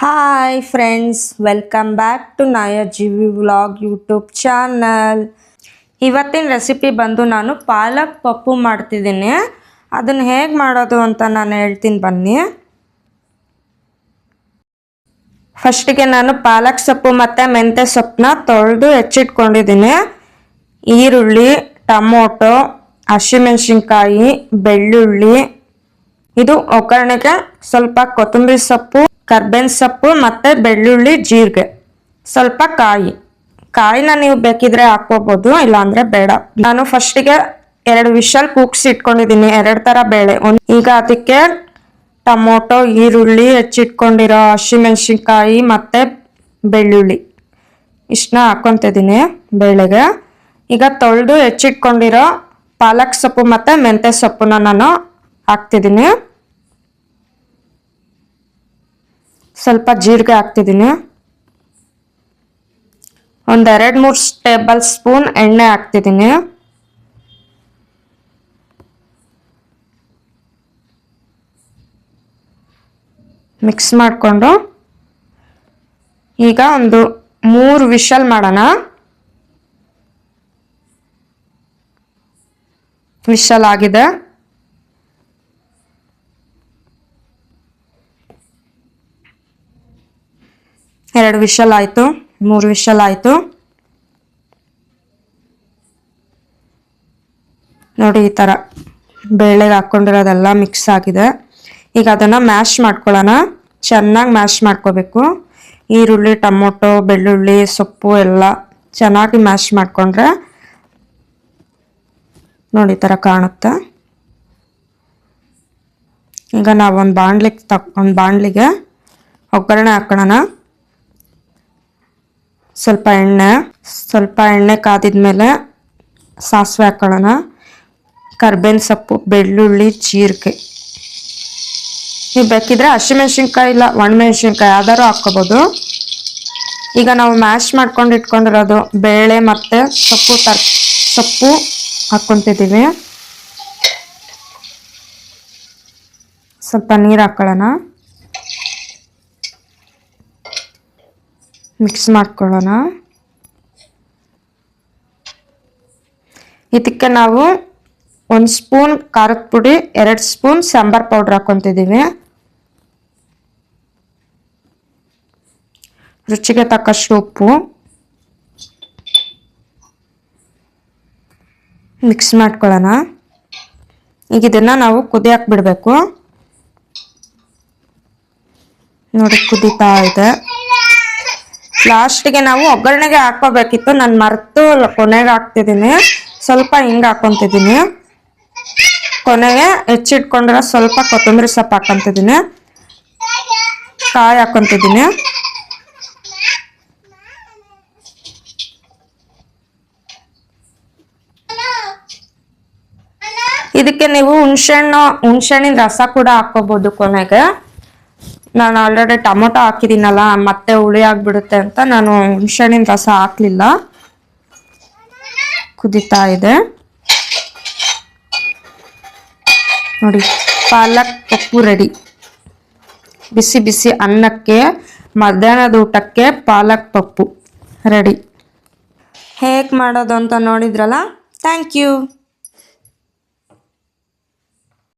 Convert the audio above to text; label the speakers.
Speaker 1: Hi friends, welcome back to ನಯ ಜಿವಿ vlog YouTube channel. ಇವತ್ತಿನ ರೆಸಿಪಿ ಬಂದು ನಾನು ಪಾಲಕ್ ಪಪ್ಪು ಮಾಡ್ತಿದ್ದೀನಿ. ಅದನ್ನು ಹೇಗೆ ಮಾಡೋದು ಅಂತ ನಾನು ಹೇಳ್ತೀನಿ ಬನ್ನಿ. ಫಸ್ಟಿಗೆ ನಾನು ಪಾಲಕ್ ಸೊಪ್ಪು ಮತ್ತು ಮೆಂತ್ಯ ಸೊಪ್ಪನ್ನ ತೊಳೆದು ಹೆಚ್ಚಿಟ್ಕೊಂಡಿದ್ದೀನಿ. ಈರುಳ್ಳಿ, ಟೊಮೊಟೊ, ಹಸಿಮೆಣಸಿನ್ಕಾಯಿ, ಬೆಳ್ಳುಳ್ಳಿ, ಇದು ಒಗ್ಗರಣೆಗೆ ಸ್ವಲ್ಪ ಕೊತ್ತಂಬರಿ ಸೊಪ್ಪು, ಕರ್ಬೇವಿನ ಸೊಪ್ಪು ಮತ್ತು ಬೆಳ್ಳುಳ್ಳಿ, ಜೀರಿಗೆ, ಸ್ವಲ್ಪ ಕಾಯಿನ ನೀವು ಬೇಕಿದ್ರೆ ಹಾಕ್ಕೋಬೋದು, ಇಲ್ಲಾಂದರೆ ಬೇಡ. ನಾನು ಫಸ್ಟಿಗೆ 2 ವಿಷಲ್ ಕೂಗ್ಸಿ ಇಟ್ಕೊಂಡಿದ್ದೀನಿ, 2 ಥರ ಬೇಳೆ. ಈಗ ಅದಕ್ಕೆ ಟೊಮೊಟೊ, ಈರುಳ್ಳಿ, ಹೆಚ್ಚಿಟ್ಕೊಂಡಿರೋ ಹಸಿಮೆಣಸಿನ್ಕಾಯಿ ಮತ್ತು ಬೆಳ್ಳುಳ್ಳಿ ಇಷ್ಟನ್ನ ಹಾಕ್ಕೊತಿದ್ದೀನಿ ಬೇಳೆಗೆ. ಈಗ ತೊಳೆದು ಹೆಚ್ಚಿಟ್ಕೊಂಡಿರೋ ಪಾಲಕ್ ಸೊಪ್ಪು ಮತ್ತು ಮೆಂತ್ಯ ಸೊಪ್ಪನ್ನ ನಾನು ಹಾಕ್ತಿದ್ದೀನಿ. ಸ್ವಲ್ಪ ಜೀರಿಗೆ ಹಾಕ್ತಿದ್ದೀನಿ. ಒಂದು 2-3 ಟೇಬಲ್ ಸ್ಪೂನ್ ಎಣ್ಣೆ ಹಾಕ್ತಿದ್ದೀನಿ. ಮಿಕ್ಸ್ ಮಾಡಿಕೊಂಡು ಈಗ ಒಂದು 3 ವಿಷಲ್ ಮಾಡೋಣ. ವಿಷಲ್ ಆಗಿದೆ. ಎರಡು ವಿಷಲ್ ಆಯಿತು, 3 ವಿಷಲ್ ಆಯಿತು. ನೋಡಿ, ಈ ಥರ ಬೇಳೆಗೆ ಹಾಕ್ಕೊಂಡಿರೋದೆಲ್ಲ ಮಿಕ್ಸ್ ಆಗಿದೆ. ಈಗ ಅದನ್ನು ಮ್ಯಾಶ್ ಮಾಡ್ಕೊಳ್ಳೋಣ. ಚೆನ್ನಾಗಿ ಮ್ಯಾಶ್ ಮಾಡ್ಕೋಬೇಕು. ಈರುಳ್ಳಿ, ಟೊಮೊಟೊ, ಬೆಳ್ಳುಳ್ಳಿ, ಸೊಪ್ಪು ಎಲ್ಲ ಚೆನ್ನಾಗಿ ಮ್ಯಾಶ್ ಮಾಡಿಕೊಂಡ್ರೆ ನೋಡಿ ಈ ಥರ ಕಾಣುತ್ತೆ. ಈಗ ನಾವು ಒಂದು ಬಾಣಲಿಗೆ ಒಗ್ಗರಣೆ ಹಾಕೋಣ. ಸ್ವಲ್ಪ ಎಣ್ಣೆ ಕಾದಿದ್ಮೇಲೆ ಸಾಸಿವೆ ಹಾಕೊಳ್ಳೋಣ. ಕರ್ಬೇವಿನ ಸೊಪ್ಪು, ಬೆಳ್ಳುಳ್ಳಿ, ಜೀರಿಗೆ, ನೀವು ಬೇಕಿದ್ರೆ ಹಸಿಮೆಣಸಿನ್ಕಾಯಿ ಇಲ್ಲ ಒಣಮೆಣಸಿನ್ಕಾಯಿ ಯಾವ್ದಾದ್ರು ಹಾಕ್ಕೋಬೋದು. ಈಗ ನಾವು ಮ್ಯಾಶ್ ಮಾಡ್ಕೊಂಡು ಇಟ್ಕೊಂಡಿರೋದು ಬೇಳೆ ಮತ್ತು ಸೊಪ್ಪು ಹಾಕ್ಕೊತಿದ್ದೀವಿ. ಸ್ವಲ್ಪ ನೀರು ಹಾಕೊಳ್ಳೋಣ. ಮಿಕ್ಸ್ ಮಾಡ್ಕೊಳ್ಳೋಣ. ಇದಕ್ಕೆ ನಾವು 1 ಸ್ಪೂನ್ ಖಾರದ ಪುಡಿ, 2 ಸ್ಪೂನ್ ಸಾಂಬಾರ್ ಪೌಡ್ರ್ ಹಾಕ್ಕೊತಿದ್ದೀವಿ. ರುಚಿಗೆ ತಕ್ಕಷ್ಟು ಉಪ್ಪು. ಮಿಕ್ಸ್ ಮಾಡ್ಕೊಳ್ಳೋಣ. ಈಗ ಇದನ್ನು ನಾವು ಕುದಿಯಕ್ಕೆ ಬಿಡಬೇಕು. ನೋಡಿ, ಕುದೀತಾ ಇದೆ. ಲಾಸ್ಟಿಗೆ ನಾವು ಒಗ್ಗರಣೆಗೆ ಹಾಕೋಬೇಕಿತ್ತು, ನಾನು ಮರೆತು ಕೊನೆಗೆ ಹಾಕ್ತಿದ್ದೀನಿ. ಸ್ವಲ್ಪ ಹಿಂಗೆ ಹಾಕ್ಕೊತಿದ್ದೀನಿ. ಕೊನೆಗೆ ಹೆಚ್ಚಿಟ್ಕೊಂಡ್ರೆ ಸ್ವಲ್ಪ ಕೊತ್ತಂಬರಿ ಸೊಪ್ಪು ಹಾಕ್ಕೊತಿದ್ದೀನಿ. ಕಾಯಿ ಹಾಕ್ಕೊತಿದ್ದೀನಿ. ಇದಕ್ಕೆ ನೀವು ಹುಣಸೆಹಣ್ಣಿನ ರಸ ಕೂಡ ಹಾಕ್ಕೋಬೋದು ಕೊನೆಗೆ. ನಾನು ಆಲ್ರೆಡಿ ಟೊಮೊಟೊ ಹಾಕಿದ್ದೀನಲ್ಲ, ಮತ್ತೆ ಹುಳಿ ಆಗಿಬಿಡುತ್ತೆ ಅಂತ ನಾನು ಹುಣಸೆಹಣ್ಣಿನ ರಸ ಹಾಕಲಿಲ್ಲ. ಕುದೀತಾ ಇದೆ ನೋಡಿ. ಪಾಲಕ್ ಪಪ್ಪು ರೆಡಿ. ಬಿಸಿ ಬಿಸಿ ಅನ್ನಕ್ಕೆ, ಮಧ್ಯಾಹ್ನದ ಊಟಕ್ಕೆ ಪಾಲಕ್ ಪಪ್ಪು ರೆಡಿ. ಹೇಗೆ ಮಾಡೋದು ಅಂತ ನೋಡಿದ್ರಲ್ಲ. Thank you.